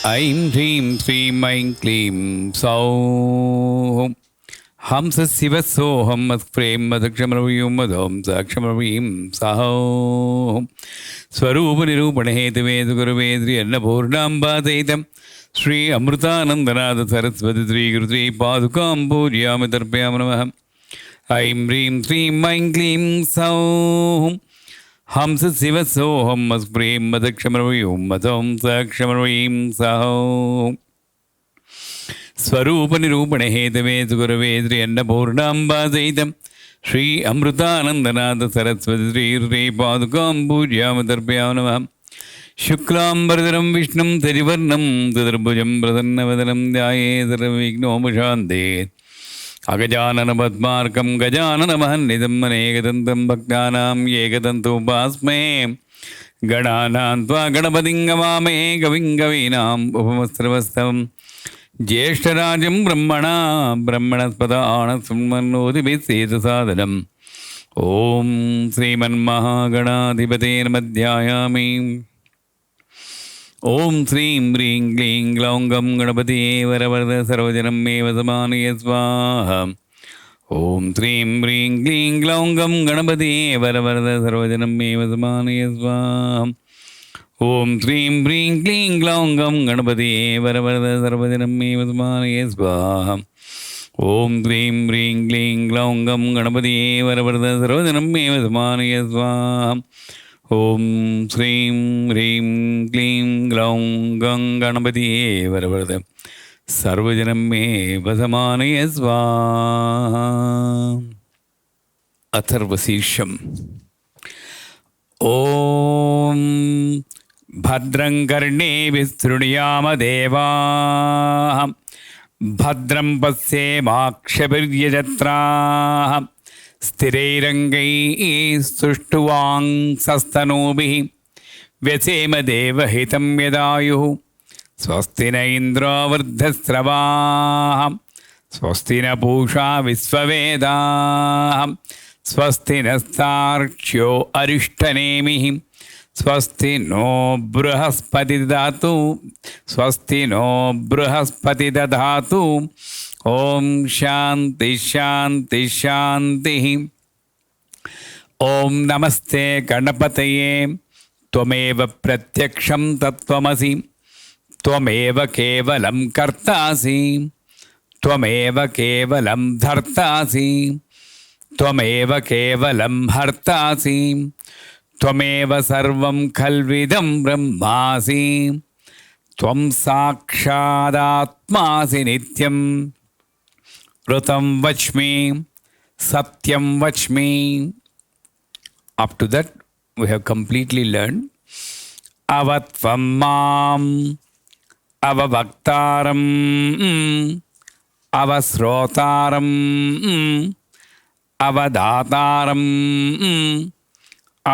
ऐं ह्रीं श्रीं ऐं क्लीं सौः हंसशिवसोऽहं मत्प्रें मदक्षमरवीं मदों साक्षमरवीं सहोः स्वरूपनिरूपणहेतुवेदु गुरुवेद्रि अन्नपूर्णाम्बादयितं श्री अमृतानन्दनाथ सरस्वती श्रीगुरुश्री पादुकां पूजयामि तर्पयामि नमः। ऐं ह्रीं श्रीं ऐं क्लीं सौः हंसशिवसोऽहं मत्प्रें मदक्षमरवीं मदों साक्षमरवीं सहोः स्वरूपनिरूपणहेतुवेदु गुरुवेद्रि अन्नपूर्णाम्बादयितं श्री अमृतानन्दनाथ सरस्वती श्री पादुकां पूजयामि तर्पयामि नमः। शुक्लाम्बरधरं विष्णुं तरिवर्णं चतुर्भुजं प्रसन्नवदनं ध्यायेत् सर्वविघ्नोपशान्तयेत् अगजाननपद्मार्कं गजाननमहन्निधम् अनेकदन्तं भक्तानां एकदन्तमुपास्महे गणानां त्वा गणपतिं गवामहे कविं कवीनाम् उपमस्त्रवस्तवम् ज्येष्ठराजं ब्रह्मणस्पदानशृण्वन्नोतिभिस्सेदसादनम् ॐ श्रीमन्महागणाधिपते नमः। ॐ श्रीं ह्रीं क्लीं ग्लौं गं गणपतिये वरवरद सर्वजनं मे वसमानय स्वाहा। ॐ श्रीं ह्रीं क्लीं ग्लौं गं गणपतिये वरवरद सर्वजनं मे वसमानय स्वाहा। ॐ श्रीं ह्रीं क्लीं ग्लौं गं गणपतिये वरवरद सर्वजनं मे वसमानय स्वाहा। ॐ श्रीं ह्रीं क्लीं ग्लौं गं गणपतिये वरवरद सर्वजनं मे वसमानय स्वाहा। ॐ श्रीं ह्रीं क्लीं ग्लौं गं गणपतिये वरवरद सर्वजनं मे वसमानय स्वाहा। अथर्वशीर्षम्। ॐ भद्रं कर्णेभिः शृणुयाम देवाः भद्रं पश्येमाक्षभिर्यजत्राः स्थिरैरङ्गैः सुष्ठुवांसस्तनूभिः व्यसेम देवहितं यदायुः। स्वस्ति न इन्द्रो वृद्धस्रवाः स्वस्ति न पूषा विश्ववेदाः स्वस्ति नस्तार्क्ष्यो अरिष्टनेमिः स्वस्ति नो बृहस्पति ददातु स्वस्ति नो बृहस्पति ददातु। ॐ शान्ति शान्ति शान्तिः। ॐ नमस्ते गणपतये त्वमेव प्रत्यक्षं तत्त्वमसि त्वमेव केवलं कर्तासि त्वमेव केवलं धर्तासि त्वमेव केवलं हर्तासि त्वमेव सर्वं खल्विदं ब्रह्मासि त्वं साक्षादात्मासि नित्यं ऋतं वच्मि सत्यं वच्मि। Up to that we have completely learned. Avatvam mam avavaktaram avasrotaram avadhataram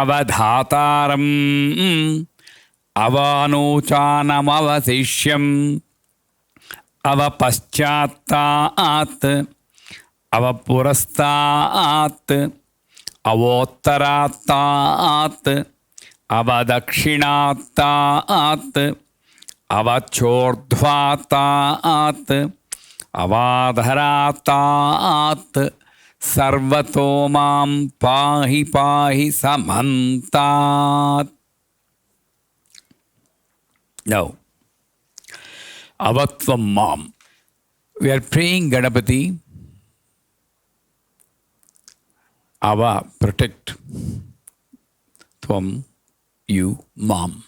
avadhataram avanuchanamavasishyam avapaschattaat avapurastaat avottarataat avadakshinattaat avachordhvataat avadharataat सर्वतो मां पाहि पाहि समन्तात्। Now, avatvam mam. We are praying Ganapati. Ava, protect. Tvam, you, mam.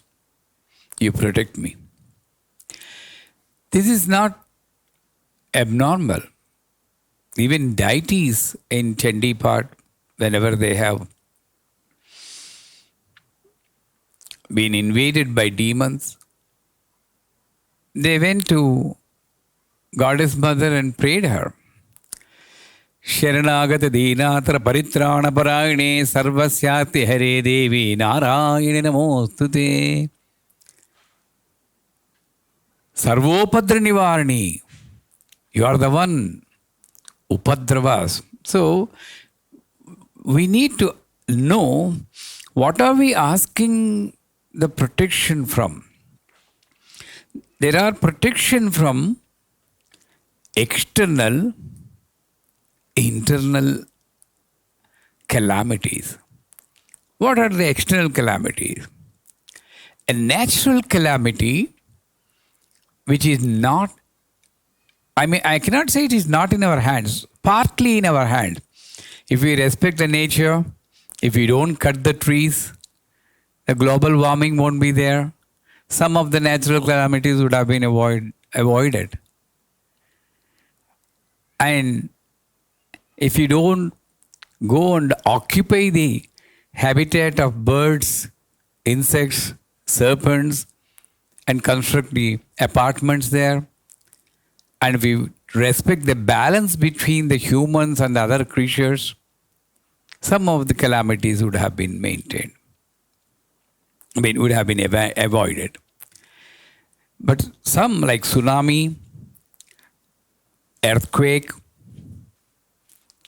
You protect me. This is not abnormal. Even deities in Chandi Path, whenever they have been invaded by demons, they went to Goddess Mother and prayed her. Sharanagata Deenatra Paritrana Parayane Sarvasyati Hare Devi Narayane Namostute Sarvopadra Nivarni. You are the one. Upadravas. So, we need to know what are we asking the protection from. There are protection from external, internal calamities. What are the external calamities? A natural calamity which is not, I cannot say it is not in our hands, partly in our hands. If we respect the nature, if we don't cut the trees, the global warming won't be there. Some of the natural calamities would have been avoided. And if you don't go and occupy the habitat of birds, insects, serpents, and construct the apartments there, and we respect the balance between the humans and the other creatures, some of the calamities would have been maintained. Would have been avoided. But some, like tsunami, earthquake,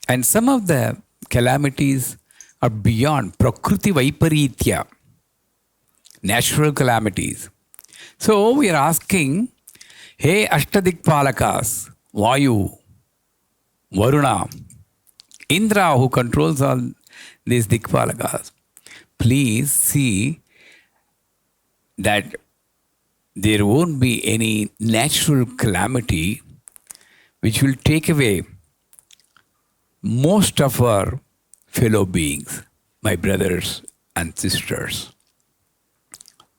and some of the calamities are beyond Prakruti Vaiparitya, natural calamities. So we are asking, hey Ashtadikpalakas, Vayu, Varuna, Indra, who controls all these Dikpalakas, please see that there won't be any natural calamity which will take away most of our fellow beings, my brothers and sisters.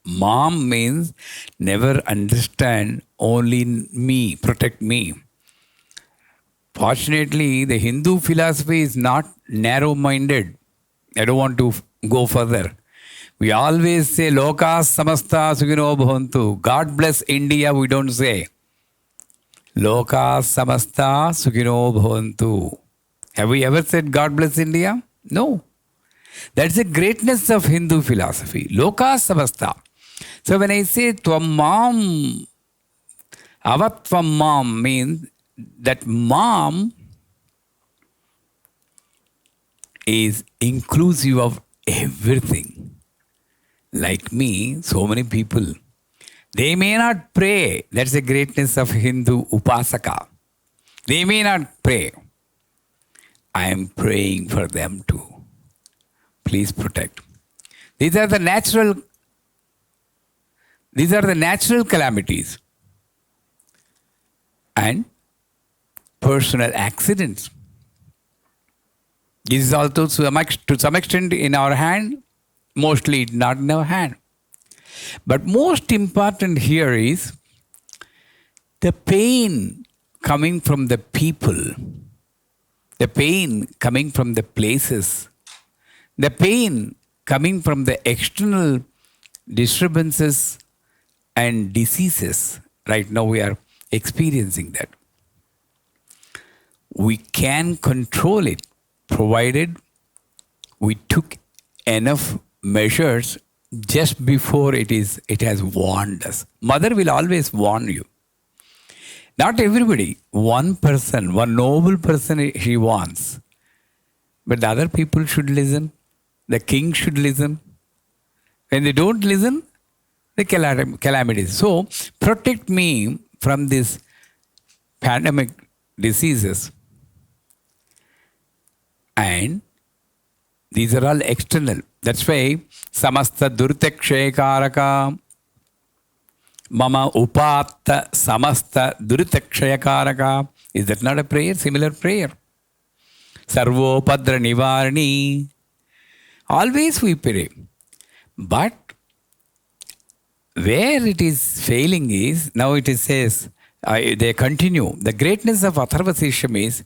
Mom means never understand only me, protect me. Fortunately, the Hindu philosophy is not narrow-minded. I don't want to go further. We always say, Loka samasta sukhino bhavantu. God bless India, we don't say. Loka samasta sukhino bhavantu. Have we ever said God bless India? No. That's the greatness of Hindu philosophy. Loka samasta. So when I say tvam mam, avat tvam mam means that mom is inclusive of everything. Like me, so many people, they may not pray. That's the greatness of Hindu upasaka. They may not pray. I am praying for them too. Please protect. These are the natural calamities and personal accidents. This is also to some extent in our hand, mostly not in our hand. But most important here is the pain coming from the people, the pain coming from the places, the pain coming from the external disturbances and diseases. Right now we are experiencing that. We can control it, provided we took enough measures just before it has warned us. Mother will always warn you. Not everybody. One person, one noble person she warns. But the other people should listen. The king should listen. When they don't listen, the calamities. So protect me from these pandemic diseases. And these are all external. That's why samasta durtakshyakaraka mama upatta samasta durtakshyakaraka. Is that not a prayer? Similar prayer. Sarvopadra nivarni. Always we pray. But where it is failing is, now it says, they continue. The greatness of Atharva Sisham is,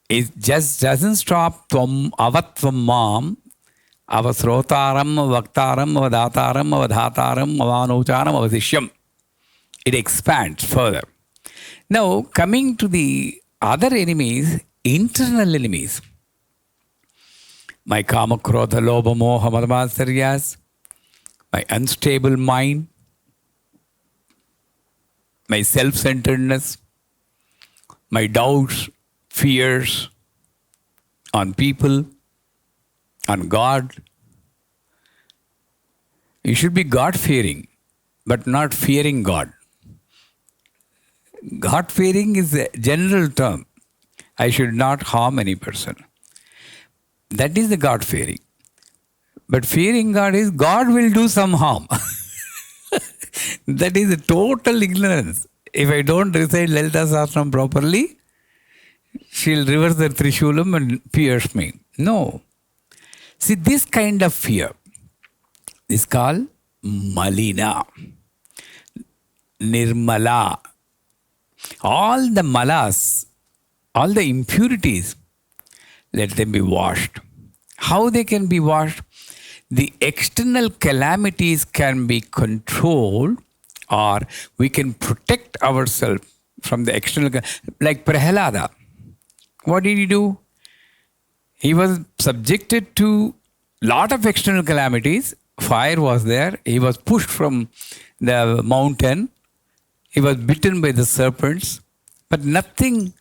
it just doesn't stop tvam avatvam mam avasrotaram vaktaram avadataram avadhataram avanocharam avasishyam. It expands further. Now coming to the other enemies, internal enemies. My kama krodha lobha moha madhamasaryas, my unstable mind, my self-centeredness, my doubts, fears on people, on God. You should be God-fearing. but not fearing God. God fearing is a general term. I should not harm any person. That is the God fearing. But fearing God is God will do some harm. That is a total ignorance. If I don't recite Lalita Sahasranam properly, she'll reverse the Trishulam and pierce me. No. See, this kind of fear is called Malina, Nirmala. All the malas, all the impurities, let them be washed. How they can be washed? The external calamities can be controlled, or we can protect ourselves from the external. Like Prahalada. What did he do? He was subjected to lot of external calamities. Fire was there. He was pushed from the mountain. He was bitten by the serpents. But nothing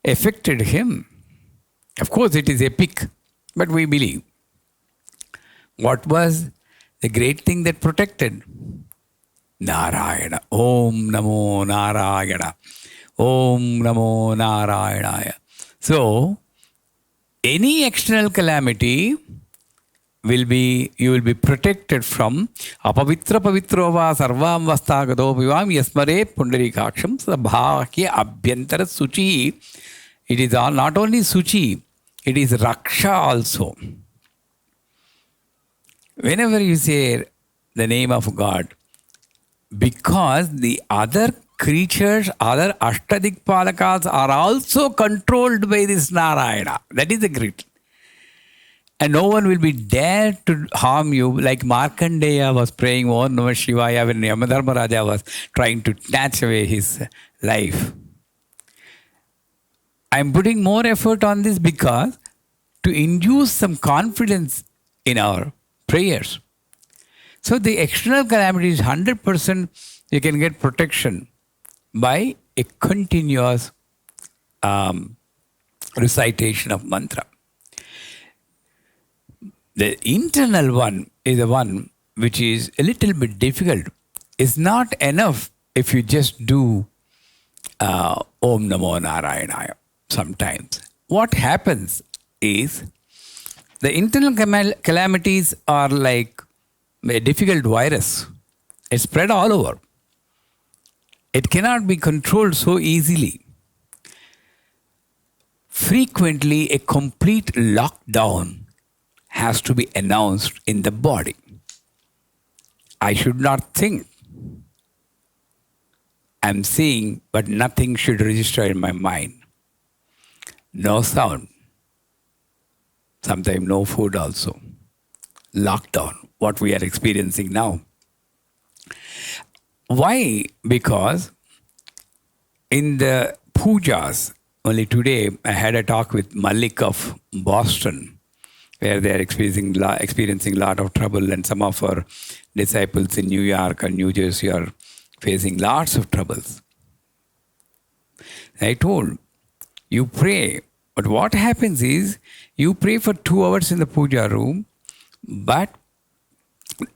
affected him. Of course, it is epic, but we believe. What was the great thing that protected? Narayana. Om Namo Narayana. Om Namo Narayana. So, any external calamity you will be protected from apavitra pavitro va sarvam vastagado vivam yasmare pundarikaksham sabhakya abhyantara suchi. It is all, not only suchi, it is raksha also. Whenever you say the name of God, because the other creatures, other Ashtadikpalakas are also controlled by this Narayana. That is the great. And no one will be dared to harm you, like Markandeya was praying Om Namah Shivaya when Yamadharmaraja was trying to snatch away his life. I am putting more effort on this because to induce some confidence in our prayers. So the external calamity is 100% you can get protection by a continuous recitation of mantra. The internal one is the one which is a little bit difficult. It's not enough if you just do Om Namo Narayanaya sometimes. What happens is the internal calamities are like a difficult virus. It's spread all over. It cannot be controlled so easily. Frequently, a complete lockdown has to be announced in the body. I should not think. I'm seeing, but nothing should register in my mind. No sound. Sometimes no food also. Lockdown, what we are experiencing now. Why? Because in the pujas, only today I had a talk with Malik of Boston, where they are experiencing a lot of trouble, and some of our disciples in New York and New Jersey are facing lots of troubles. I told, you pray, but what happens is, you pray for 2 hours in the puja room, but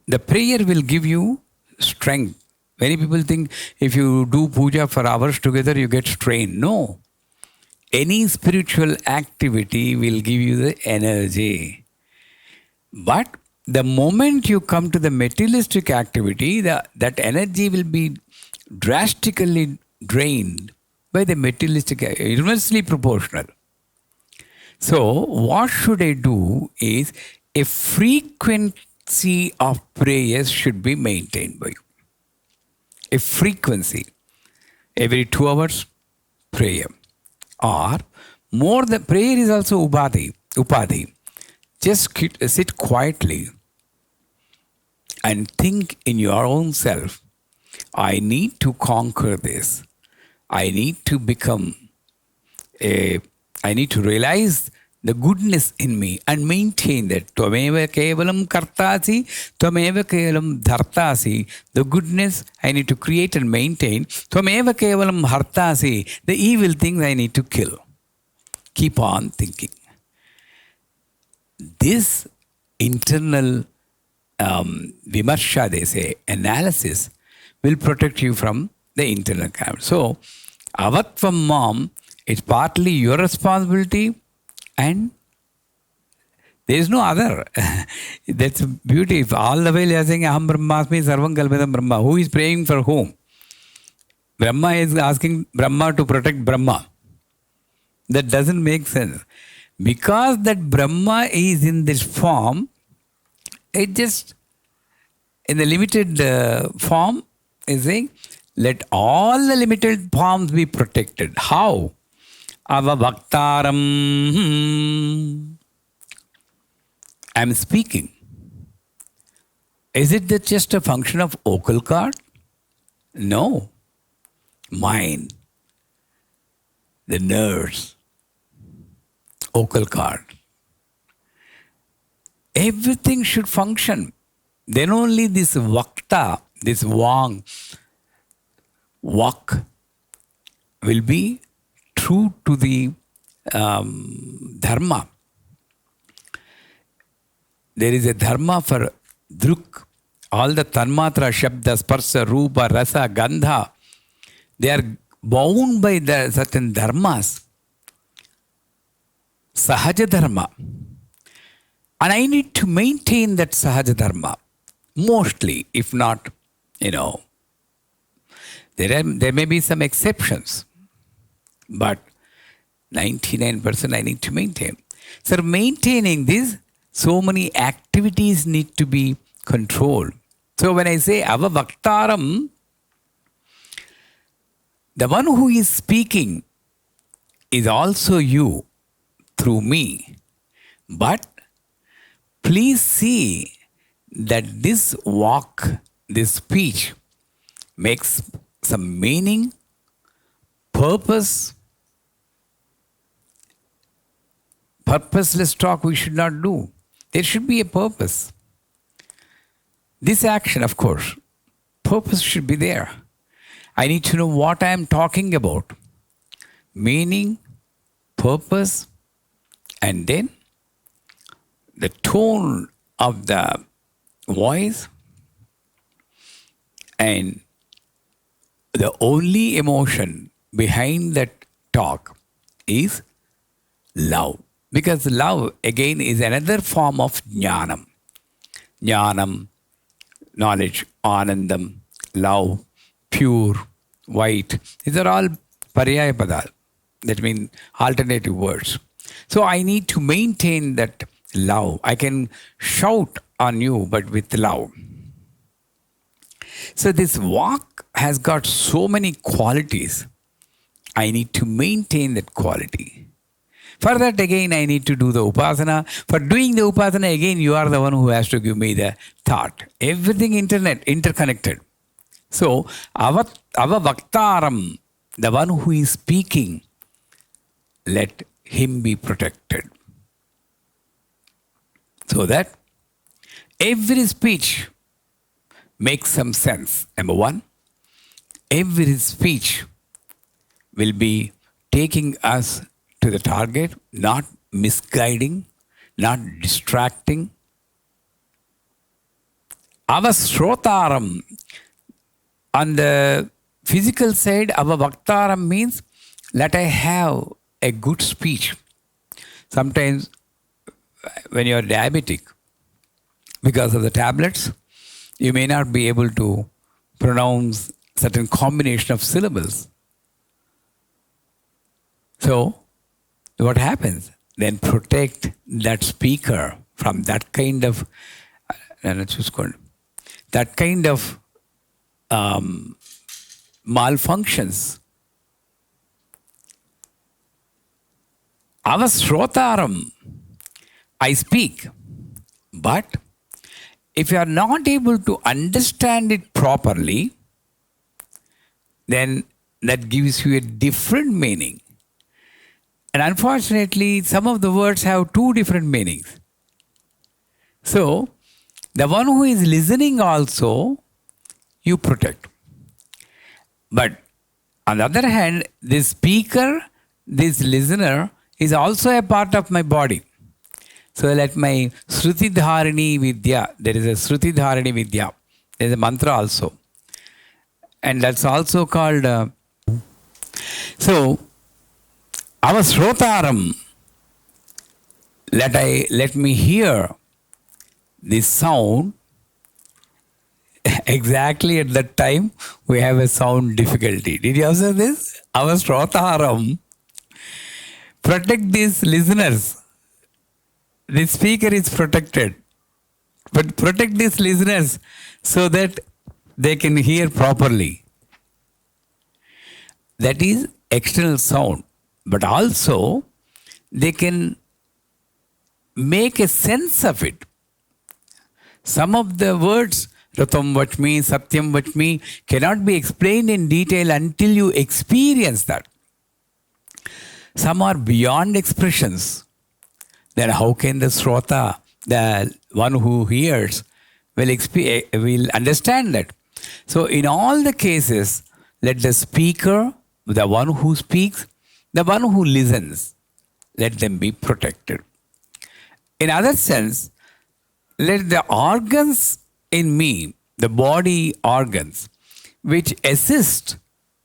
the prayer will give you strength. Many people think if you do puja for hours together, you get strained. No. Any spiritual activity will give you the energy. But the moment you come to the materialistic activity, that energy will be drastically drained by the materialistic, inversely proportional. So what should I do is a frequency of prayers should be maintained by you. A frequency. Every 2 hours, prayer. Or more than prayer is also upadhi. Just sit quietly and think in your own self, I need to conquer this. I need to realize the goodness in me and maintain that. Tvameva kevalam kartasi, tvameva kevalam dhartasi. The goodness I need to create and maintain. Tvameva kevalam hartasi. The evil things I need to kill. Keep on thinking. This internal vimarsha, they say, analysis, will protect you from the internal camera. So, avatvam mom is partly your responsibility, and there is no other. That's beauty. If all the way you are saying Aham Brahmasmi Sarvam Kalpitam Brahma, who is praying for whom? Brahma is asking Brahma to protect Brahma. That doesn't make sense. Because that Brahma is in this form, it just, in the limited form, is saying, let all the limited forms be protected. How? Avavaktaram. I'm speaking. Is it just a function of vocal cord? No. Mind, the nerves, vocal cord. Everything should function. Then only this vakta, this vang, vak, will be true to the dharma. There is a dharma for druk. All the tanmatra, shabda, sparsa, rupa, rasa, gandha, they are bound by the certain dharmas. Sahaja dharma. And I need to maintain that sahaja dharma. Mostly, if not, there may be some exceptions. But 99% I need to maintain. So maintaining this, so many activities need to be controlled. So when I say avavaktaram, the one who is speaking is also you through me. But please see that this walk, this speech makes some meaning, purpose. Purposeless talk we should not do. There should be a purpose. This action, of course, purpose should be there. I need to know what I am talking about. Meaning, purpose, and then the tone of the voice, and the only emotion behind that talk is love. Because love, again, is another form of jnanam. Jnanam, knowledge, anandam, love, pure, white. These are all paryaya padal. That means alternative words. So I need to maintain that love. I can shout on you, but with love. So this walk has got so many qualities. I need to maintain that quality. For that, again, I need to do the upasana. For doing the upasana, again, you are the one who has to give me the thought. Everything interconnected. So, avavaktaram, the one who is speaking, let him be protected. So that every speech makes some sense. Number one, every speech will be taking us to the target, not misguiding, not distracting. Avasrotaram, on the physical side, avavaktaram means let I have a good speech. Sometimes when you are diabetic, because of the tablets, you may not be able to pronounce certain combination of syllables. So, what happens? Then protect that speaker from that kind of malfunctions. Avasrotaram, I speak, but if you are not able to understand it properly, then that gives you a different meaning. And unfortunately, some of the words have two different meanings. So, the one who is listening also, you protect. But on the other hand, this speaker, this listener, is also a part of my body. So let my Sruti Dharini Vidya, there is a Sruti Dharini Vidya, there is a mantra also. And that's also called, so, our Srotaram, let me hear this sound. Exactly at that time, we have a sound difficulty. Did you observe this? Our Srotaram, protect these listeners. The speaker is protected. But protect these listeners so that they can hear properly. That is external sound. But also, they can make a sense of it. Some of the words, Ratam Vachmi, Satyam Vachmi, cannot be explained in detail until you experience that. Some are beyond expressions. Then how can the Srota, the one who hears, will understand that? So in all the cases, let the speaker, the one who speaks, the one who listens, let them be protected. In other sense, let the organs in me, the body organs, which assist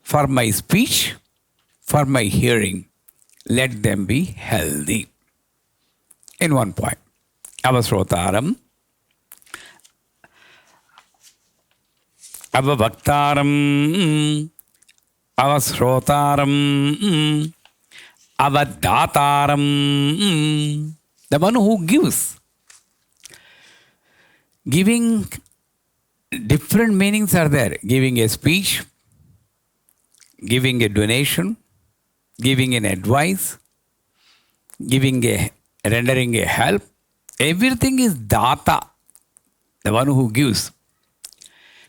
for my speech, for my hearing, let them be healthy. In one point, Avasrotaram, Avavaktaram, Avasrotaram, Avadhataram, the one who gives. Giving, different meanings are there. Giving a speech, giving a donation, giving an advice, rendering a help. Everything is data, the one who gives.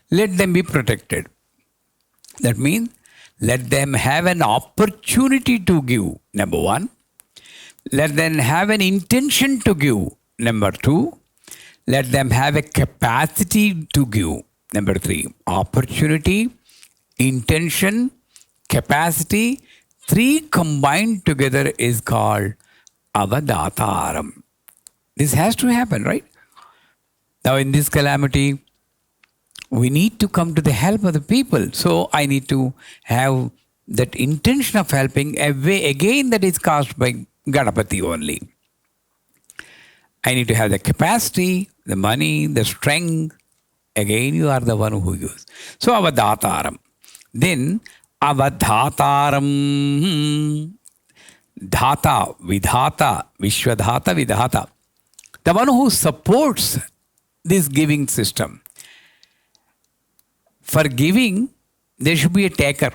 Let them be protected. That means let them have an opportunity to give, number one. Let them have an intention to give, number two. Let them have a capacity to give, number three. Opportunity, intention, capacity, three combined together is called Avadhataram. This has to happen, right? Now in this calamity, we need to come to the help of the people. So I need to have that intention of helping, a way again that is caused by Ganapati only. I need to have the capacity, the money, the strength. Again, you are the one who gives. So Avadhataram. Then Avadhataram, Dhata, Vidhata, Vishwadhata, Vidhata. The one who supports this giving system. For giving, there should be a taker,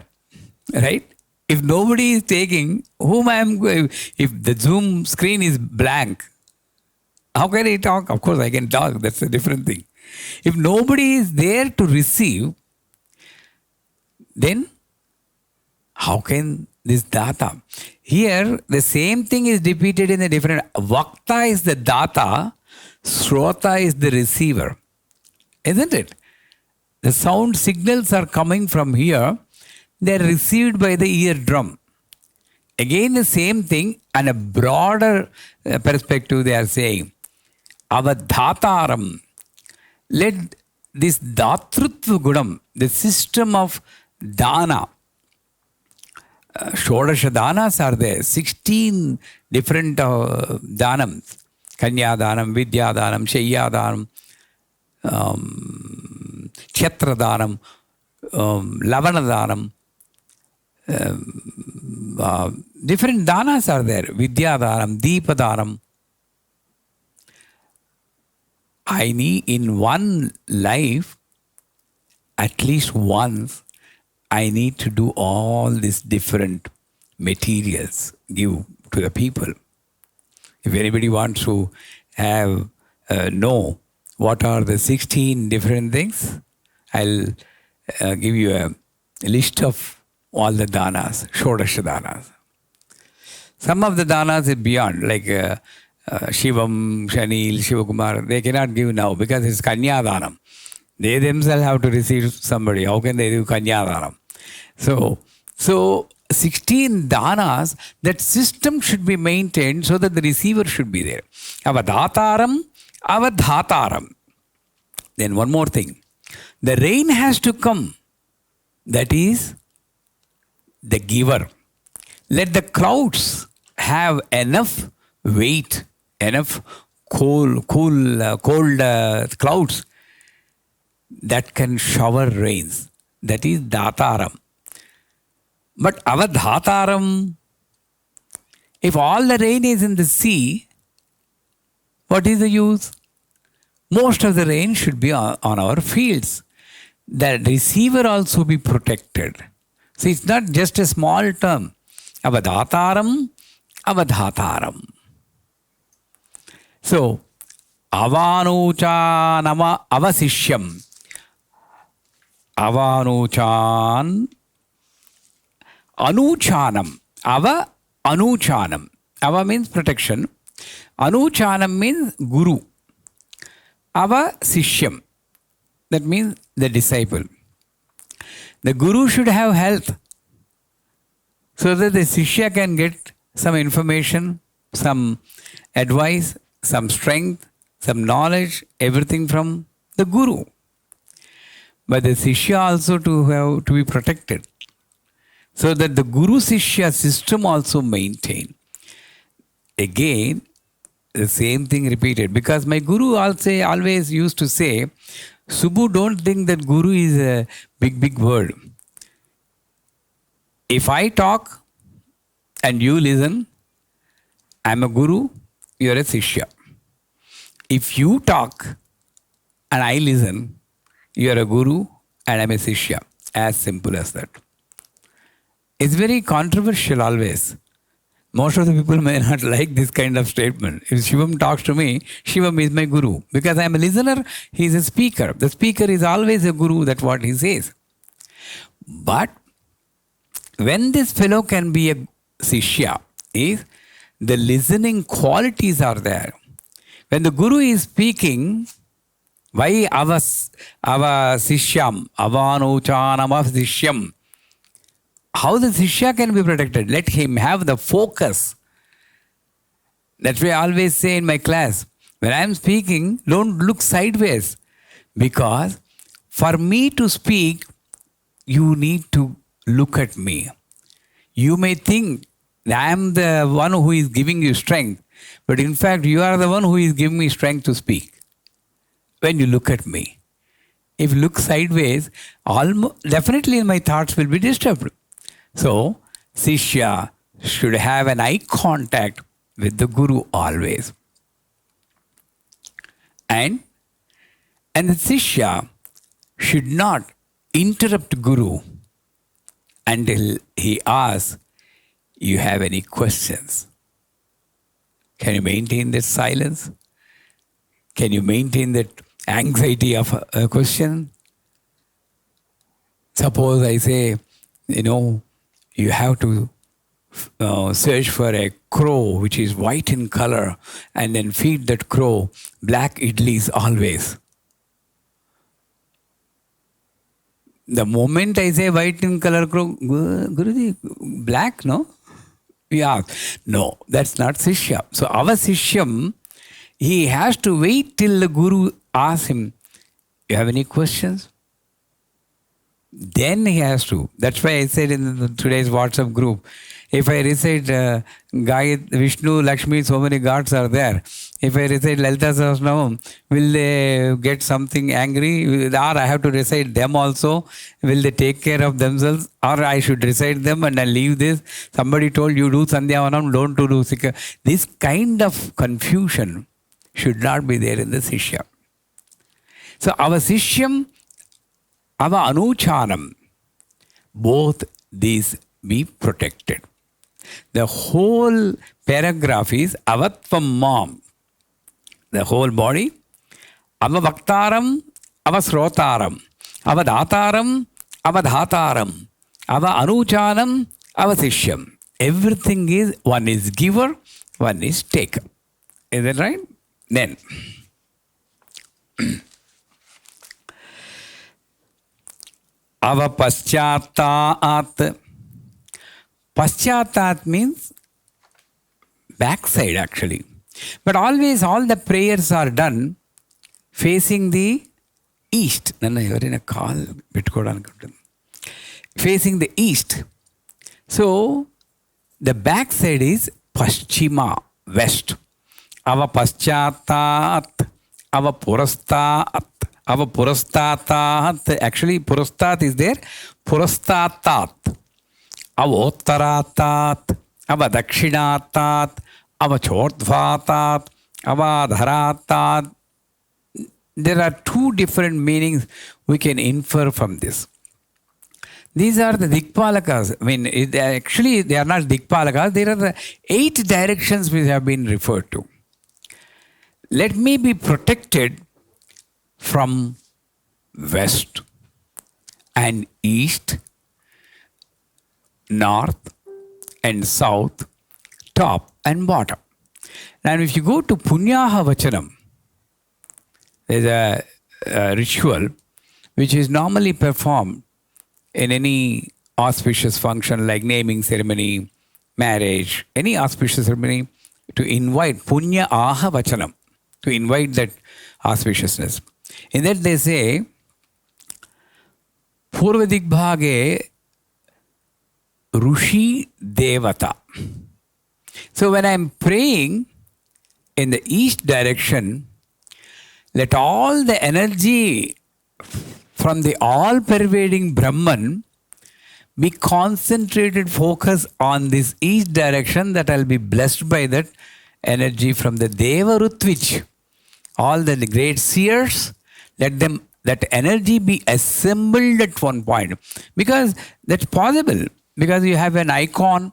right? If nobody is taking, whom I am going, if the Zoom screen is blank, how can I talk? Of course, I can talk. That's a different thing. If nobody is there to receive, then how can this data? Here, the same thing is repeated in a different. Vakta is the data, Srota is the receiver. Isn't it? The sound signals are coming from here. They are received by the eardrum. Again, the same thing, and a broader perspective they are saying. Avadhataram. Let this Dhatrutva Gunam, the system of dana, Shodasha danas are there, 16 different danams. Kanya danam, Vidya danam, Shayya danam, Kshetra danam, Lavana danam. Different danas are there. Vidya danam, Deepa danam. I need in one life, at least once, I need to do all these different materials, give to the people. If anybody wants to have, know what are the 16 different things, I'll give you a list of all the danas, Shodasha danas. Some of the danas is beyond, like Shivam, Shanil, Shivakumar, they cannot give now because it's Kanya Dhanam. They themselves have to receive somebody. How can they do Kanya Dhanam? So 16 danas, that system should be maintained so that the receiver should be there. Avadhataram, Avadhataram. Then one more thing. The rain has to come. that is the giver. Let the clouds have enough weight, enough cold clouds that can shower rains. That is Dhataram. But Avadhataram, if all the rain is in the sea, what is the use? Most of the rain should be on our fields. The receiver also be protected. So it's not just a small term. Avadhataram, Avadhataram. So, Avanuchanama Avasishyam. Avanuchan Anuchanam. Ava Anuchanam. Ava means protection. Anuchanam means guru. Ava Sishyam. That means the disciple. The guru should have health so that the Sishya can get some information, some advice, some strength, some knowledge, everything from the guru. But the Sishya also to be protected, so that the Guru Sishya system also maintained. Again, the same thing repeated, because my Guru also always used to say, Subbu, don't think that Guru is a big word. If I talk and you listen, I'm a Guru, you're a Sishya. If you talk and I listen, you're a Guru and I'm a Sishya. As simple as that. It's very controversial always. Most of the people may not like this kind of statement. If Shivam talks to me, Shivam is my Guru. Because I am a listener, he is a speaker. The speaker is always a Guru, that's what he says. But when this fellow can be a Sishya, is the listening qualities are there. When the Guru is speaking, why ava Sishyam, avanuchanam Sishyam? How the Sishya can be protected? Let him have the focus. That's why I always say in my class, when I am speaking, don't look sideways. Because for me to speak, you need to look at me. You may think that I am the one who is giving you strength, but in fact, you are the one who is giving me strength to speak. When you look at me. If you look sideways, definitely my thoughts will be disturbed. So, Sishya should have an eye contact with the Guru always. And the Sishya should not interrupt Guru until he asks, you have any questions? Can you maintain that silence? Can you maintain that anxiety of a question? Suppose I say, you have to search for a crow which is white in color and then feed that crow black idlis always. The moment I say white in color crow, Guruji, black, no? Yeah. No, that's not Sishya. So our Sishyam, he has to wait till the Guru asks him, you have any questions? Then he has to. That's why I said in today's WhatsApp group, if I recite Vishnu, Lakshmi, so many gods are there. If I recite Lalita Sahasranam, will they get something angry? Or I have to recite them also? Will they take care of themselves? Or I should recite them and I leave this? Somebody told you do Sandhyavanam, don't do Sikha. This kind of confusion should not be there in the Sishya. So our Sishyam, our Anuchanam, both these be protected. The whole paragraph is Avatvam Mam. The whole body. Avavaktaram, Avasrotaram, Avadataram, Avadhataram, Avanuchanam, Avasishyam. Everything is, one is giver, one is taker. Is that right? Then, Avapaschataat. Paschataat means backside actually. But always all the prayers are done facing the east. facing the east. So the back side is Paschima, west. Ava Paschatat, Ava Purastat, Ava Purastatat. Actually, Purastat is there. Purastatat. Ava Uttaratat, Ava Dakshinatat, Ava Chodvatat, Ava Dharatat. There are two different meanings we can infer from this. These are the Dikpalakas. I mean, actually, they are not Dikpalakas. There are the 8 directions which have been referred to. Let me be protected from west and east, north and south, top and bottom. Now, if you go to Punyaha Vachanam, there's a ritual which is normally performed in any auspicious function like naming ceremony, marriage, any auspicious ceremony, to invite Punya Aha Vachanam, to invite that auspiciousness. In that they say, Purvadik Bhage Rushi Devata. So when I'm praying in the east direction, let all the energy from the all-pervading Brahman be concentrated focus on this east direction, that I'll be blessed by that energy from the Deva Rutvich. All the great seers, let them, that energy be assembled at one point. Because that's possible. Because you have an icon,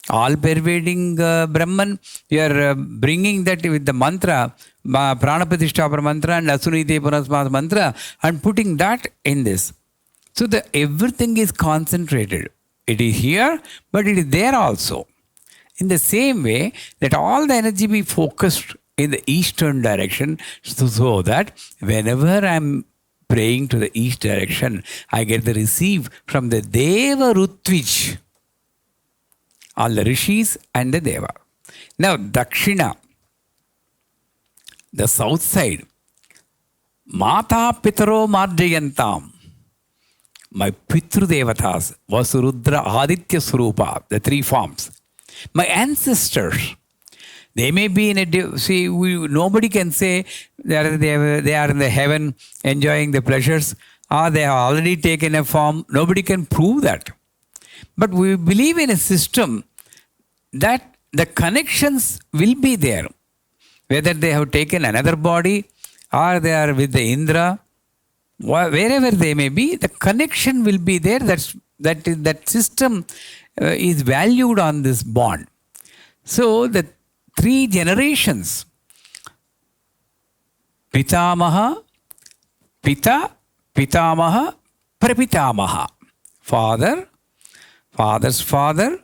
all-pervading Brahman, you are bringing that with the mantra, Pranapatishtapana mantra and Asunite Punasmat mantra, and putting that in this. So everything is concentrated. It is here, but it is there also. In the same way, let all the energy be focused in the eastern direction, so that whenever I am praying to the east direction, I get the receive from the Deva Rutvich, all the rishis and the Deva. Now, Dakshina, the south side, Mata Pitaro Marjayantam, my Pitru Devatas, Vasurudra Aditya Swarupa, the 3 forms. My ancestors, they may be in a, nobody can say they are in the heaven enjoying the pleasures, or they have already taken a form. Nobody can prove that. But we believe in a system that the connections will be there. Whether they have taken another body or they are with the Indra, wherever they may be, the connection will be there. That system is valued on this bond. So the 3 generations, Pitamaha, Pita, Pitamaha, Prapitamaha, father, father's father,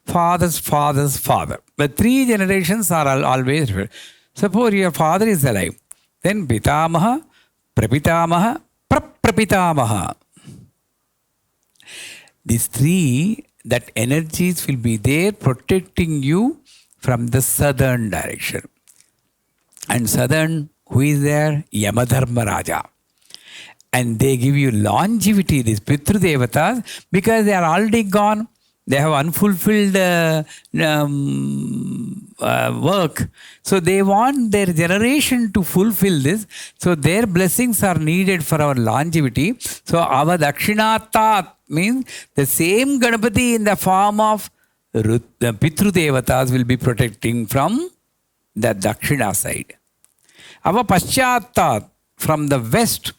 father's father's father. The 3 generations are always referred. Suppose your father is alive, then Pitamaha, Prapitamaha, Praprapitamaha. These 3, that energies will be there protecting you from the southern direction. And southern, who is there? Yamadharma Raja. And they give you longevity, these Pitru Devatas, because they are already gone. They have unfulfilled work. So they want their generation to fulfill this. So their blessings are needed for our longevity. So our Dakshinatat means the same Ganapati in the form of the Pitru Devatas will be protecting from the Dakshina side. Our Paschatat from the west.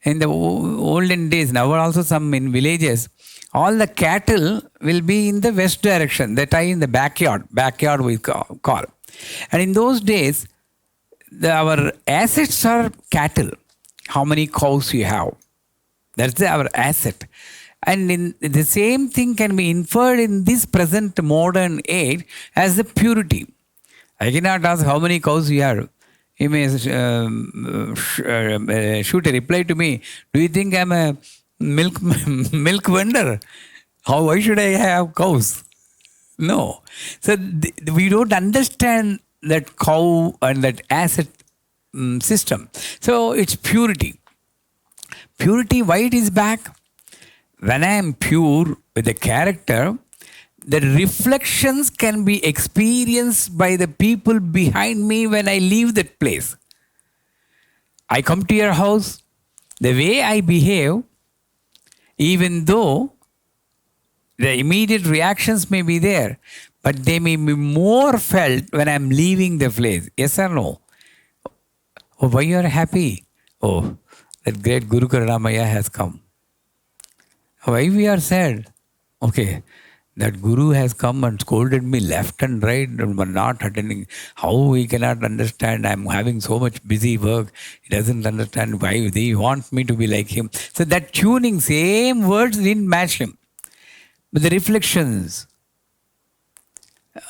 In the olden days, now also some in villages, all the cattle will be in the west direction. They tie in the backyard. Backyard we call. And in those days, our assets are cattle. How many cows you have. That's our asset. And in the same thing can be inferred in this present modern age as the purity. I cannot ask how many cows you have. You may shoot a reply to me. Do you think I'm a milk vendor? Why should I have cows? No. So we don't understand that cow and that asset system. So it's purity. Purity, why it is back? when I am pure with the character, the reflections can be experienced by the people behind me when I leave that place. I come to your house, the way I behave, even though the immediate reactions may be there, but they may be more felt when I'm leaving the place. Yes or no? Oh, why you are happy? Oh, that great Guru Karuණamaya has come. Why we are sad? Okay, that Guru has come and scolded me left and right and not attending. How he cannot understand? I'm having so much busy work. He doesn't understand why they want me to be like him. So that tuning, same words didn't match him. But the reflections,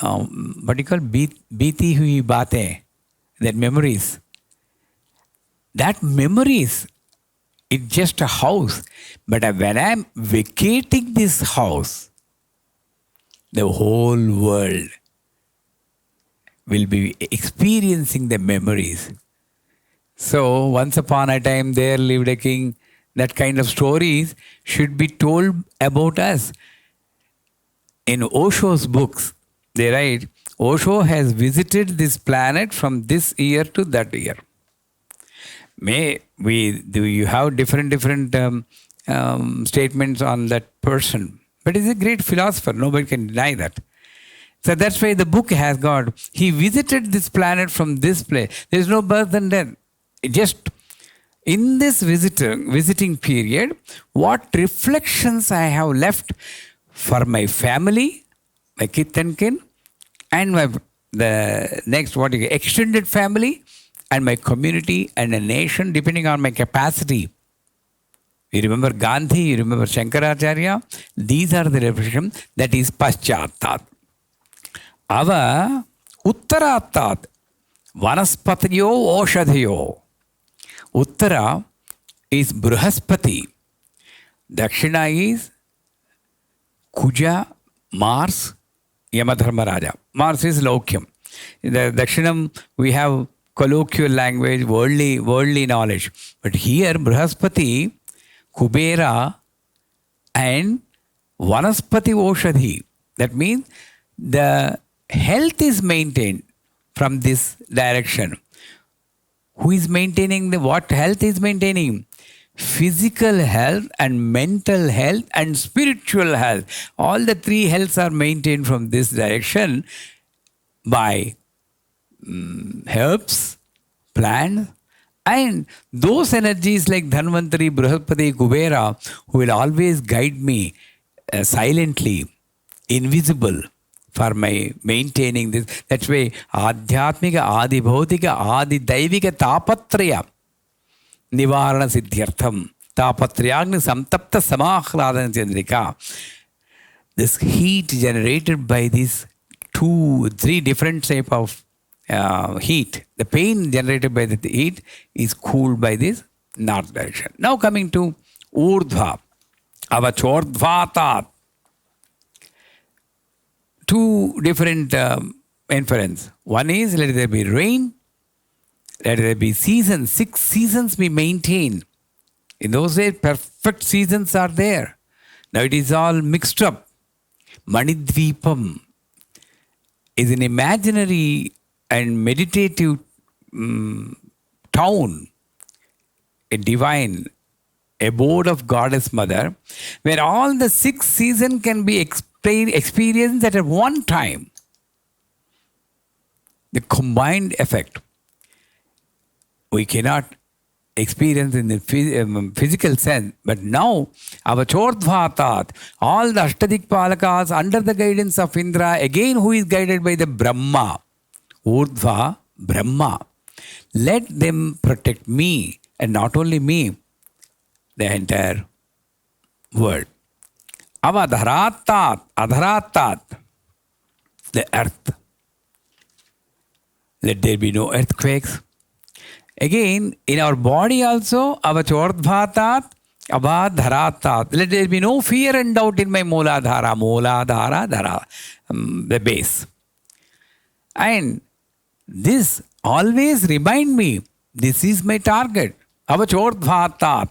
what you call biti hui batein, that memories. That memories, it's just a house. But when I'm vacating this house, the whole world will be experiencing the memories. So, once upon a time there lived a king. That kind of stories should be told about us. In Osho's books, they write, Osho has visited this planet from this year to that year. You have different statements on that person, but he's a great philosopher. Nobody can deny that. So that's why the book has got, he visited this planet from this place. There's no birth and death. Just in this visiting period, what reflections I have left for my family, my kith and kin, and the next extended family, and my community and a nation, depending on my capacity. You remember Gandhi, you remember Shankaracharya. These are the reflections. That is Paschattat. Ava Uttarattat. Vanaspatiyo Oshadhiyo. Uttara is Brihaspati. Dakshina is Kuja, Mars, Yamadharmaraja. Mars is Lokyam. In the Dakshinam, we have colloquial language, worldly knowledge. But here, Brihaspati, Kubera, and Vanaspati Oshadhi. That means the health is maintained from this direction. Who is maintaining what health is maintaining? Physical health and mental health and spiritual health. All the three healths are maintained from this direction by herbs, plants, and those energies like Dhanvantari, Brihaspati, Kubera, who will always guide me silently, invisible, for my maintaining this. That's why Adhyatmika, Adi Bhautika, Adi Daivika Tapatraya Nivarana Siddhyartham Tapatrayagni Samtapta Samahladana Chandrika. This heat generated by these 2-3 different type of heat, the pain generated by the heat is cooled by this north direction. Now coming to Urdhva, Avachordhvatat. 2 different inference. One is, let there be rain, let there be seasons. 6 seasons we maintain. In those days, perfect seasons are there. Now it is all mixed up. Manidvipam is an imaginary and meditative town, a divine abode of Goddess Mother, where all the 6 seasons can be experienced at one time. The combined effect we cannot experience in the physical sense, but now our Chodhvatat, all the Ashtadik Palakas under the guidance of Indra, again who is guided by the Brahma, Urdhva, Brahma. Let them protect me, and not only me, the entire world. Avadharatat, Adharatat, the earth. Let there be no earthquakes. Again, in our body also, Avachordhvatat, Avadharatat. Let there be no fear and doubt in my Mooladhara, Dhara, the base. And this always remind me, this is my target. Avachordhvatat.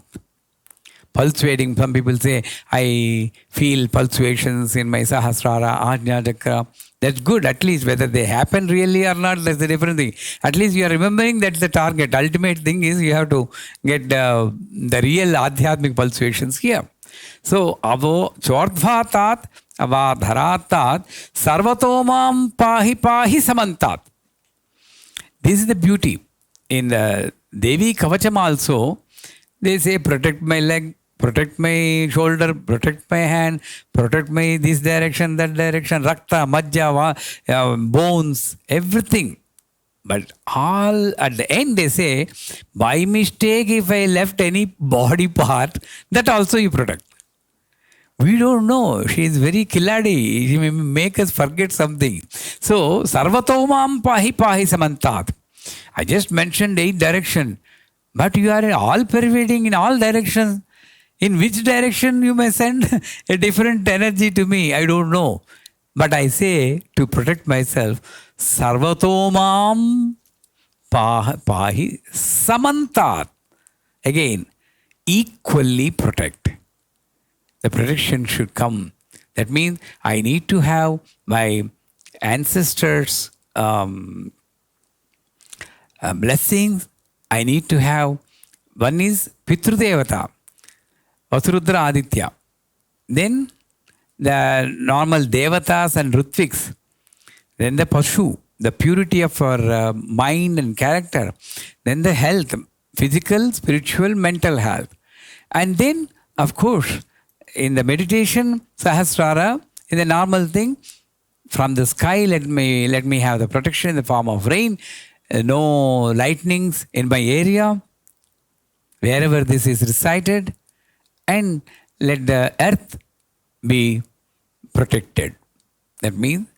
pulsating. Some people say, I feel pulsations in my Sahasrara, Ajna Chakra. That's good. At least whether they happen really or not, that's a different thing. At least you are remembering that's the target. Ultimate thing is you have to get the real Adhyatmic pulsations here. So, avo chordvatat, avadharatat, sarvatomam pahi pahi samantat. This is the beauty. In the Devi Kavacham also, they say protect my leg, protect my shoulder, protect my hand, protect my this direction, that direction, rakta, majja, bones, everything. But all at the end they say, by mistake if I left any body part, that also you protect. We don't know. She is very killadi. She may make us forget something. So, sarvatomam pahi pahi samantat. I just mentioned 8 directions. But you are all pervading in all directions. In which direction you may send a different energy to me, I don't know. But I say, to protect myself, sarvatomam pahi samantat. Again, equally protect. The protection should come. That means I need to have my ancestors' blessings. I need to have, one is Pitrudevata, Vasarudra Aditya. Then the normal Devatas and Rutviks. Then the Pashu, the purity of our mind and character. Then the health, physical, spiritual, mental health. And then, of course, in the meditation, Sahasrara, in the normal thing, from the sky, let me have the protection in the form of rain, no lightnings in my area, wherever this is recited, and let the earth be protected. That means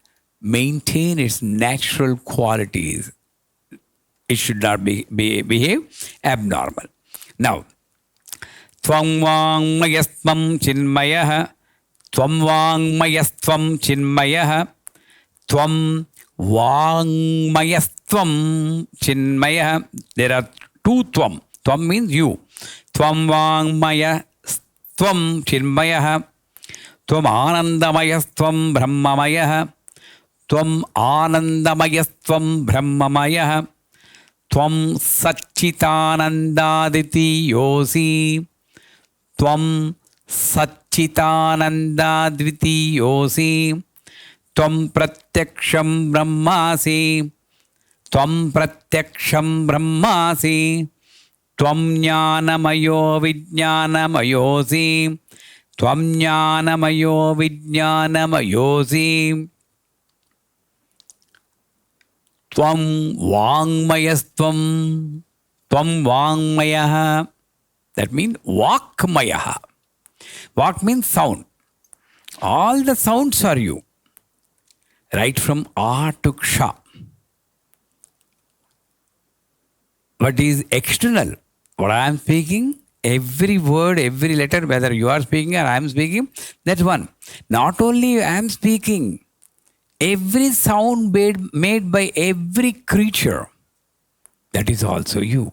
maintain its natural qualities. It should not behave abnormal. Now, Tvam Vangmayastvam Chinmayah, Tvam Vangmayastvam Chinmayah, Tvam Vangmayastvam Chinmayah. There are 2 Tvam. Tvam means you. Tvam Vangmayastvam Chinmayah, Tvam Anandamayastvam Brahmamayah, Tvam Anandamayastvam Brahmamayah, Tvam Satchitanandaditi Yosi, Tvam Satchitanandadviti Yosi, Tvam Pratyaksham Brahmasi, Tvam Pratyaksham Brahmasi, Tvam Jnanamayo Vijnanamayosi, Tvam Jnanamayo Vijnanamayosi, Tvam Vangmayastvam, Tvam Vangmayah. That means Vakmayah. Vak means sound. All the sounds are you. Right from A to Ksha. What is external? What I am speaking, every word, every letter, whether you are speaking or I am speaking, that's one. Not only I am speaking, every sound made by every creature, that is also you.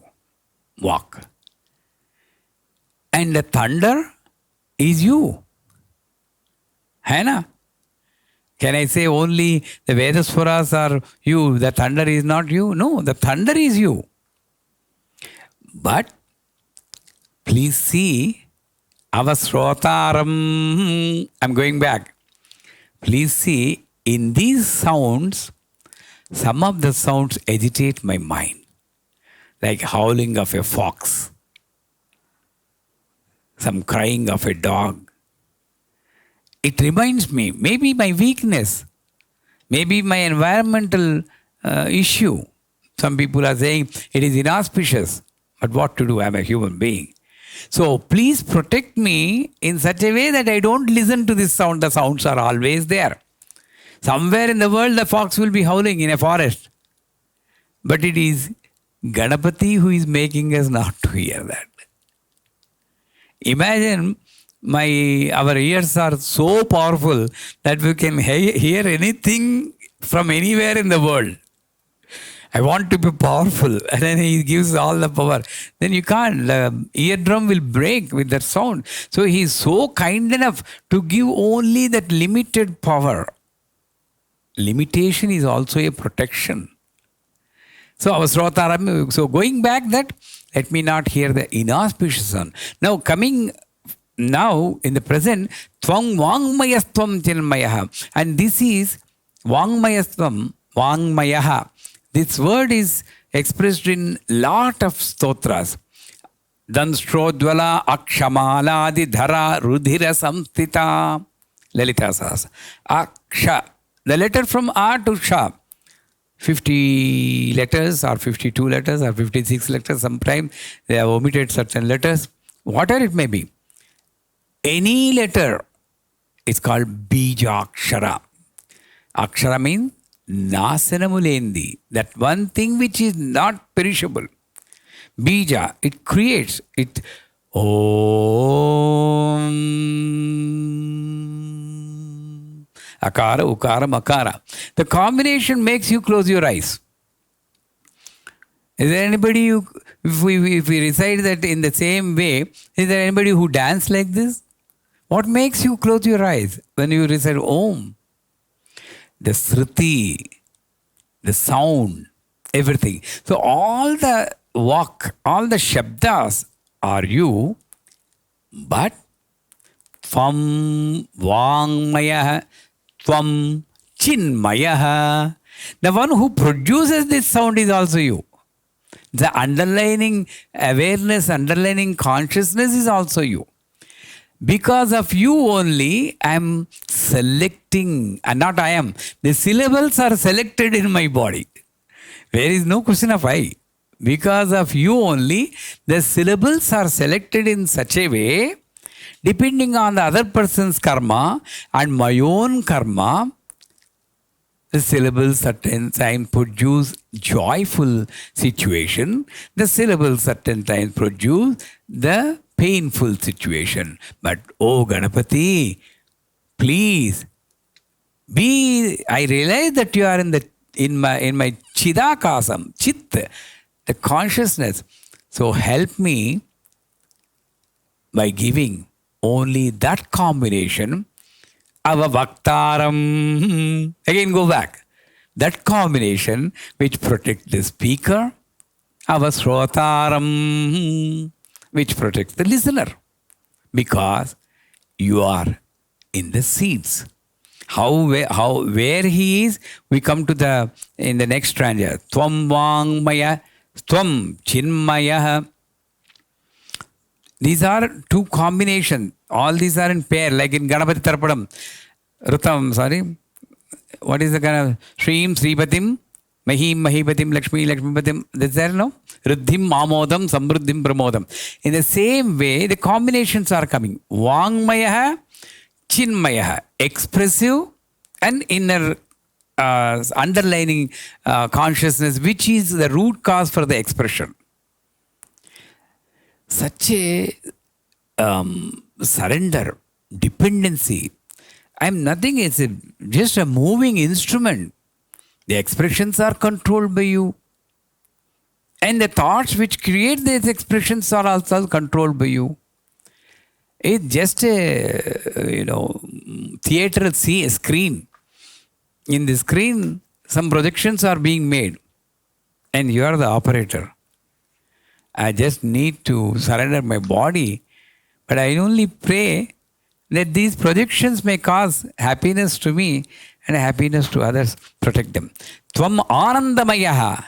Walk. And the thunder is you. Hana? Can I say only the Vedaswaras are you, the thunder is not you? No, the thunder is you. But please see, avasrotaram, I'm going back. Please see, in these sounds, some of the sounds agitate my mind, like howling of a fox, some crying of a dog. It reminds me, maybe my weakness, maybe my environmental issue. Some people are saying it is inauspicious, but what to do? I'm a human being. So please protect me in such a way that I don't listen to this sound. The sounds are always there. Somewhere in the world, the fox will be howling in a forest. But it is Ganapati who is making us not to hear that. Imagine our ears are so powerful that we can hear anything from anywhere in the world. I want to be powerful. And then he gives all the power. Then you can't. The eardrum will break with that sound. So he is so kind enough to give only that limited power. Limitation is also a protection. So our Srotaram, so going back that, let me not hear the inauspicious sound. Now coming now in the present, Tvang Vangmayastvam Chinmayaha. And this is Vangmayastvam, Vangmayaha. This word is expressed in lot of stotras. Danstrodvala Akshamaladi Dhara Rudhira Samstita. Lalita Sahasra. Aksha. The letter from A to Sha. 50 letters or 52 letters or 56 letters. Sometimes they have omitted certain letters. Whatever it may be. Any letter is called Bijakshara. Akshara means Nasanamulendi. That one thing which is not perishable. Bija, it creates. It Om. Akara, Ukara, Makara. The combination makes you close your eyes. Is there anybody who, if we recite that in the same way, is there anybody who dance like this? What makes you close your eyes when you recite Om? The Sruti, the sound, everything. So all the walk, all the Shabdas are you, but Tvam Vangmayah, Tvam Chinmayah. The one who produces this sound is also you. The underlying awareness, underlying consciousness is also you. Because of you only, I am selecting, and not I am, the syllables are selected in my body. There is no question of I. Because of you only, the syllables are selected in such a way, depending on the other person's karma and my own karma, the syllables certain times produce joyful situation. The syllables certain times produce the painful situation. But oh Ganapati, please be. I realize that you are in my Chidakasam, Chit, the consciousness. So help me by giving only that combination. Avavaktaram. Again go back. That combination which protects the speaker. Avasrotaram. Which protects the listener. Because you are in the seeds. Where he is, we come to in the next stanza. Tvam Vangmaya, Tvam Chinmaya. These are two combinations. All these are in pair, like in Ganapati Tarpadam. What is the kind of Shreem, Sripatim, Mahim, Mahipatim, Lakshmi, Lakshmipatim. Is there no? Riddhim, Amodam, Samruddhim, Pramodam. In the same way, the combinations are coming. Vangmayaha, Chinmayaha. Expressive and inner underlining consciousness, which is the root cause for the expression. Such a surrender, dependency. I am nothing, it's just a moving instrument. The expressions are controlled by you. And the thoughts which create these expressions are also controlled by you. It's just a, theater screen. In the screen, some projections are being made. And you are the operator. I just need to surrender my body. But I only pray that these projections may cause happiness to me and happiness to others. Protect them. Tvam Anandamayaha.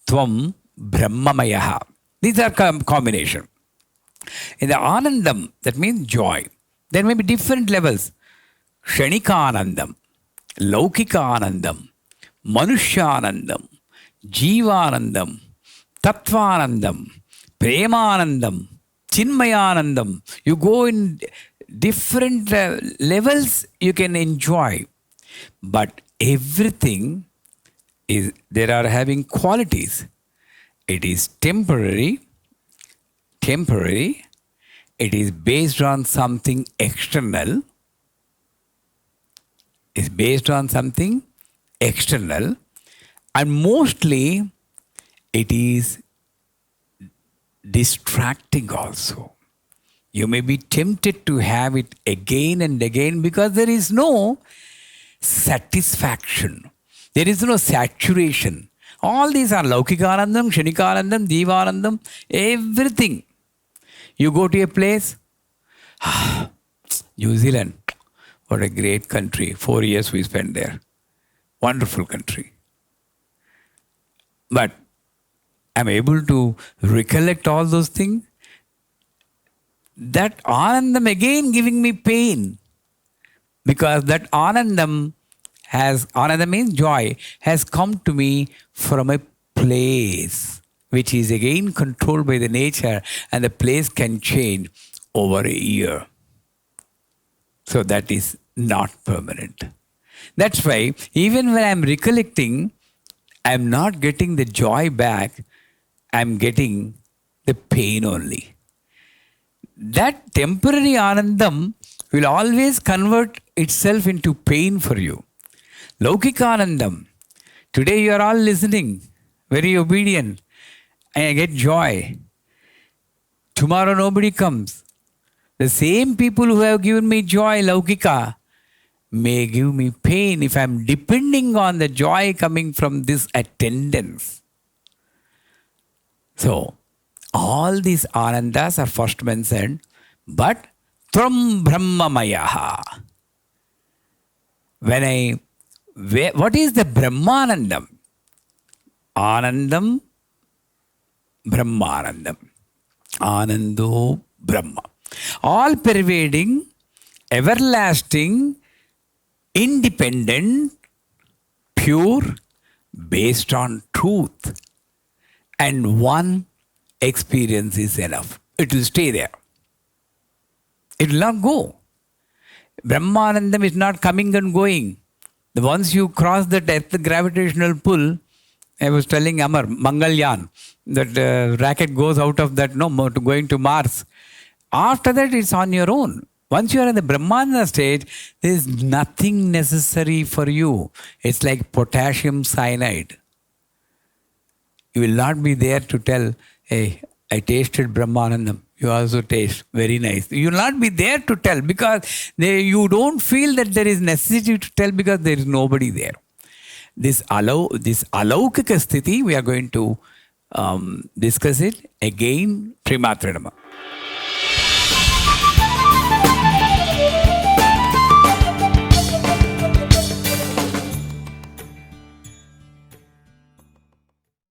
Tvam Brahmamayaha. These are combination. In the Anandam, that means joy. There may be different levels. Kshanika Anandam, Laukika Anandam, Manushya Anandam, Jiva Anandam, Tattvanandam, Premanandam, Chinmayanandam. You go in different levels you can enjoy. But everything is, there are having qualities. It is temporary. It is based on something external. It's based on something external. And mostly it is distracting also. You may be tempted to have it again and again because there is no satisfaction. There is no saturation. All these are Laukikanandam, Kshanikaanandam, Divanandam, everything. You go to a place, New Zealand, what a great country. 4 years we spent there. Wonderful country. But I'm able to recollect all those things. That Anandam again giving me pain. Because that Anandam means joy, has come to me from a place which is again controlled by the nature, and the place can change over a year. So that is not permanent. That's why even when I'm recollecting, I'm not getting the joy back, I'm getting the pain only. That temporary Anandam will always convert itself into pain for you. Laukikanandam. Today you are all listening, very obedient, and I get joy. Tomorrow nobody comes. The same people who have given me joy, Laukika, may give me pain if I am depending on the joy coming from this attendance. So, all these Anandas are first mentioned, but Tvam Brahmamayaha. What is the Brahmanandam? Anandam, Brahmanandam. Anando Brahma. All pervading, everlasting, independent, pure, based on truth. And one experience is enough. It will stay there. It will not go. Brahmanandam is not coming and going. Once you cross that earth gravitational pull, I was telling Amar, Mangalyaan, that rocket goes out of that, going to Mars. After that, it's on your own. Once you are in the Brahmananda stage, there is nothing necessary for you. It's like potassium cyanide. You will not be there to tell, hey, I tasted Brahmanandam. You also taste. Very nice. You will not be there to tell because you don't feel that there is necessity to tell because there is nobody there. This alaukika sthiti, we are going to discuss it again. Prematranama.